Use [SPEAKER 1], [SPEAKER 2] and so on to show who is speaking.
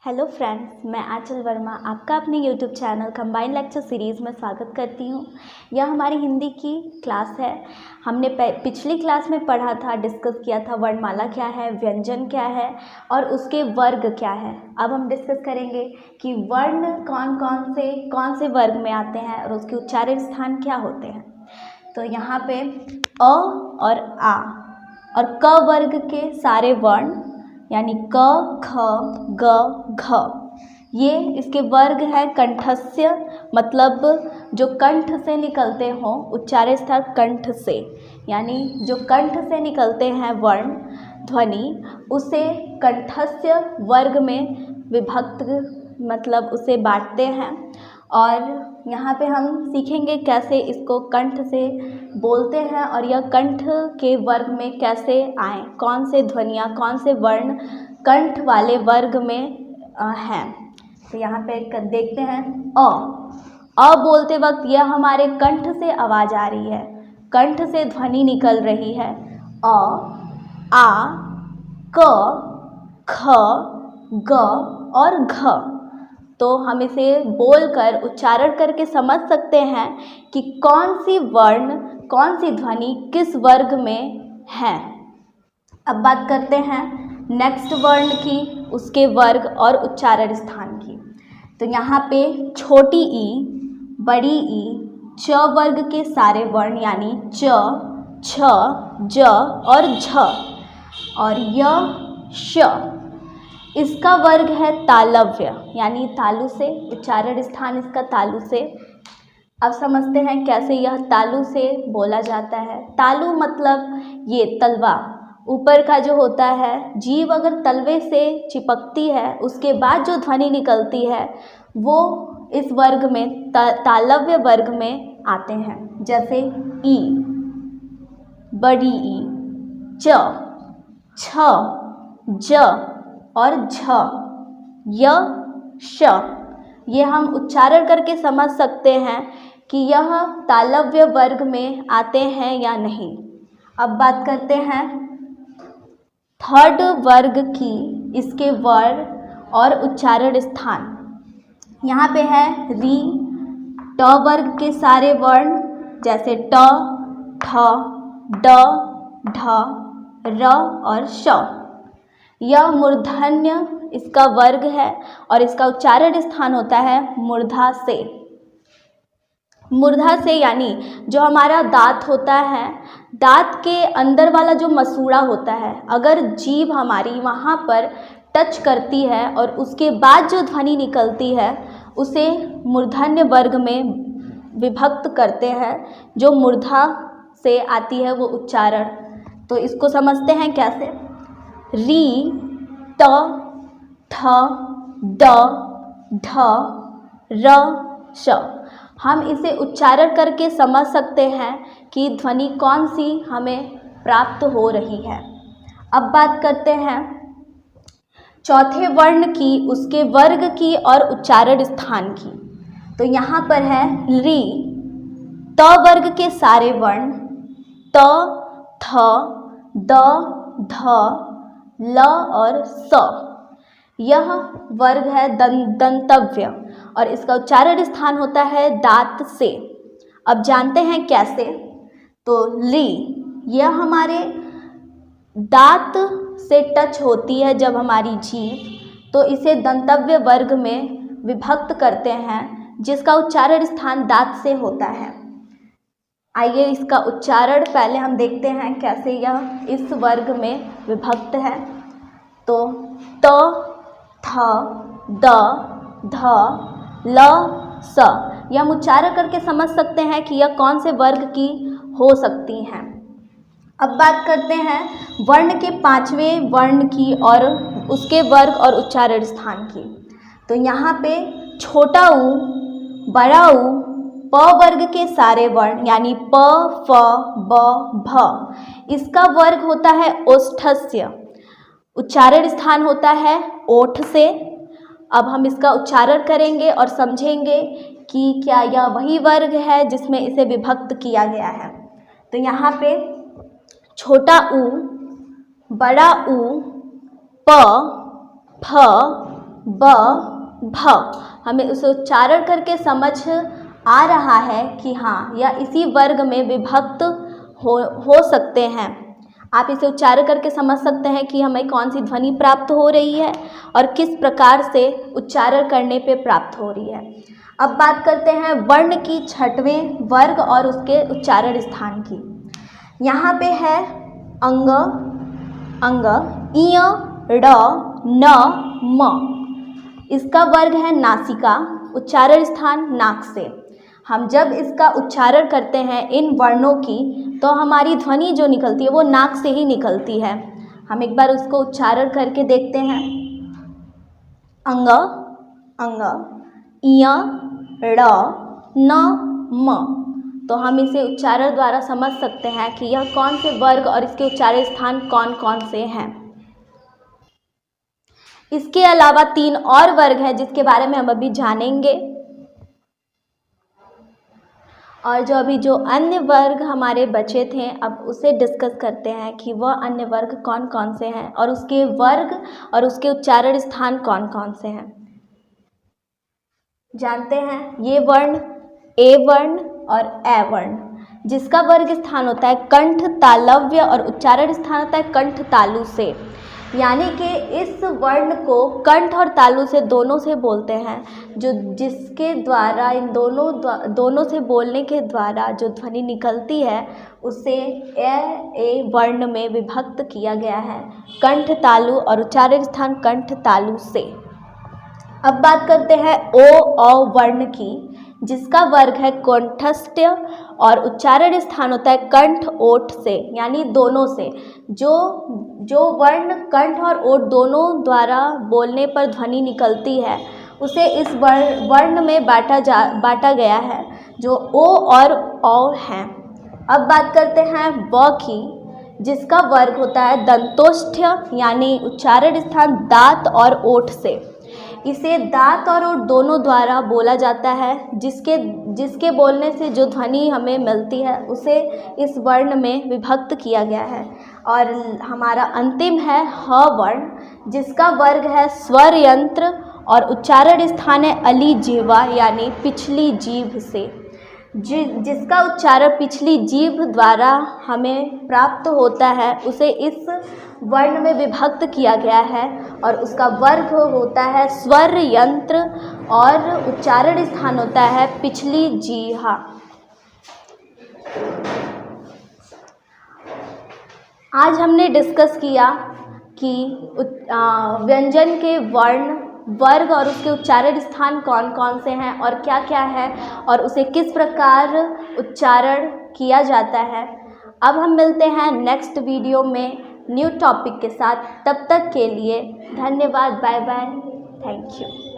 [SPEAKER 1] Hello friends, मैं आंचल वर्मा आपका अपने YouTube channel combined lecture series में स्वागत करती हूँ। यह हमारी हिंदी की क्लास है। हमने पिछली क्लास में पढ़ा था, डिस्कस किया था वर्णमाला क्या है, व्यंजन क्या है और उसके वर्ग क्या है। अब हम डिस्कस करेंगे कि वर्ण कौन से वर्ग में आते हैं और उसके उच्चारण स्थान क्या होते हैं। तो यहाँ पे अ और आ और क वर्ग के सारे वर्ण यानी क, ख, ग, घ, ये इसके वर्ग है कंठस्य, मतलब जो कंठ से निकलते हों, उच्चारण स्थल कंठ से, यानी जो कंठ से निकलते हैं वर्ण ध्वनि, उसे कंठस्य वर्ग में विभक्त, मतलब उसे बांटते हैं। और यहाँ पे हम सीखेंगे कैसे इसको कंठ से बोलते हैं और यह कंठ के वर्ग में कैसे आए, कौन से ध्वनियाँ, कौन से वर्ण कंठ वाले वर्ग में हैं। तो यहाँ पे देखते हैं अ बोलते वक्त यह हमारे कंठ से आवाज़ आ रही है, कंठ से ध्वनि निकल रही है। अ, आ, क, ख, ग और घ। तो हम इसे बोलकर उच्चारण करके समझ सकते हैं कि कौन सी वर्ण, कौन सी ध्वनि किस वर्ग में है। अब बात करते हैं नेक्स्ट वर्ण की, उसके वर्ग और उच्चारण स्थान की। तो यहाँ पे छोटी ई, बड़ी ई, च वर्ग के सारे वर्ण यानी च, छ, ज और झ और य, श, इसका वर्ग है तालव्य, यानी तालु से, उच्चारण स्थान इसका तालु से। अब समझते हैं कैसे यह तालु से बोला जाता है। तालु मतलब ये तलवा, ऊपर का जो होता है, जीभ अगर तलवे से चिपकती है उसके बाद जो ध्वनि निकलती है वो इस वर्ग में, तालव्य वर्ग में आते हैं। जैसे ई, बड़ी ई, च, छ, ज और झ, य, श, ये हम उच्चारण करके समझ सकते हैं कि यह तालव्य वर्ग में आते हैं या नहीं। अब बात करते हैं थर्ड वर्ग की, इसके वर्ण और उच्चारण स्थान। यहाँ पे है री, ट वर्ग के सारे वर्ण जैसे ट, ठ, ड, ढ, र और श। यह मूर्धन्य इसका वर्ग है और इसका उच्चारण स्थान होता है मूर्धा से। मूर्धा से यानी जो हमारा दांत होता है, दांत के अंदर वाला जो मसूड़ा होता है, अगर जीभ हमारी वहाँ पर टच करती है और उसके बाद जो ध्वनि निकलती है उसे मूर्धन्य वर्ग में विभक्त करते हैं। जो मूर्धा से आती है वो उच्चारण, तो इसको समझते हैं कैसे। री, ट, ठ, ड, ढ, र, श। हम इसे उच्चारण करके समझ सकते हैं कि ध्वनि कौन सी हमें प्राप्त हो रही है। अब बात करते हैं चौथे वर्ण की, उसके वर्ग की और उच्चारण स्थान की। तो यहाँ पर है री, त वर्ग के सारे वर्ण त, थ, द, ध, ल और स। यह वर्ग है दंतव्य और इसका उच्चारण स्थान होता है दांत से। अब जानते हैं कैसे। तो ली, यह हमारे दांत से टच होती है जब हमारी जीभ, तो इसे दंतव्य वर्ग में विभक्त करते हैं जिसका उच्चारण स्थान दांत से होता है। आइए इसका उच्चारण पहले हम देखते हैं कैसे यह इस वर्ग में विभक्त है। तो त, थ, द, ध, ल, स, यह हम उच्चारण करके समझ सकते हैं कि यह कौन से वर्ग की हो सकती हैं। अब बात करते हैं वर्ण के पांचवें वर्ण की और उसके वर्ग और उच्चारण स्थान की। तो यहाँ पे छोटा ऊ, बड़ा ऊ, प वर्ग के सारे वर्ण यानी प, फ, ब, भ, इसका वर्ग होता है ओष्ठस्य, उच्चारण स्थान होता है ओठ से। अब हम इसका उच्चारण करेंगे और समझेंगे कि क्या यह वही वर्ग है जिसमें इसे विभक्त किया गया है। तो यहाँ पे छोटा ऊ, बड़ा ऊ, प, फ, ब, भ। हमें उसे उच्चारण करके समझ आ रहा है कि हाँ यह इसी वर्ग में विभक्त हो सकते हैं। आप इसे उच्चारण करके समझ सकते हैं कि हमें कौन सी ध्वनि प्राप्त हो रही है और किस प्रकार से उच्चारण करने पे प्राप्त हो रही है। अब बात करते हैं वर्ण की छठवें वर्ग और उसके उच्चारण स्थान की। यहाँ पे है अंग, अंग, इय, ड़, न, म। इसका वर्ग है नासिका, उच्चारण स्थान नाक से। हम जब इसका उच्चारण करते हैं इन वर्णों की तो हमारी ध्वनि जो निकलती है वो नाक से ही निकलती है। हम एक बार उसको उच्चारण करके देखते हैं। अंग, अंग, इय, ड़, न, म। तो हम इसे उच्चारण द्वारा समझ सकते हैं कि यह कौन से वर्ग और इसके उच्चारण स्थान कौन कौन से हैं। इसके अलावा 3 और वर्ग हैं जिसके बारे में हम अभी जानेंगे। और जो अन्य वर्ग हमारे बचे थे अब उसे डिस्कस करते हैं कि वह अन्य वर्ग कौन कौन से हैं और उसके वर्ग और उसके उच्चारण स्थान कौन कौन से हैं। जानते हैं ये वर्ण ए वर्ण और ए वर्ण, जिसका वर्ग स्थान होता है कंठ, तालव्य और उच्चारण स्थान होता है कंठ तालु से। यानी कि इस वर्ण को कंठ और तालु से दोनों से बोलते हैं, जो जिसके द्वारा इन दोनों से बोलने के द्वारा जो ध्वनि निकलती है उसे ए वर्ण में विभक्त किया गया है कंठ तालु और उच्चारण स्थान कंठ तालु से। अब बात करते हैं ओ औ वर्ण की, जिसका वर्ग है कंठस्थ और उच्चारण स्थान होता है कंठ ओठ से, यानी दोनों से। जो वर्ण कंठ और ओठ दोनों द्वारा बोलने पर ध्वनि निकलती है उसे इस वर्ण में बांटा गया है, जो ओ और औ हैं। अब बात करते हैं व की, जिसका वर्ग होता है दंतोष्ठ्य, यानी उच्चारण स्थान दांत और ओठ से। इसे दांत और ओठ दोनों द्वारा बोला जाता है, जिसके बोलने से जो ध्वनि हमें मिलती है उसे इस वर्ण में विभक्त किया गया है। और हमारा अंतिम है ह वर्ण, जिसका वर्ग है स्वर यंत्र और उच्चारण स्थान है अली जिह्वा, यानी पिछली जीभ से। जिसका उच्चारण पिछली जीभ द्वारा हमें प्राप्त होता है उसे इस वर्ण में विभक्त किया गया है और उसका वर्ग होता है स्वर यंत्र और उच्चारण स्थान होता है पिछली जीहा। आज हमने डिस्कस किया कि व्यंजन के वर्ण, वर्ग और उसके उच्चारण स्थान कौन कौन से हैं और क्या क्या है और उसे किस प्रकार उच्चारण किया जाता है। अब हम मिलते हैं नेक्स्ट वीडियो में न्यू टॉपिक के साथ। तब तक के लिए धन्यवाद, बाय बाय, थैंक यू।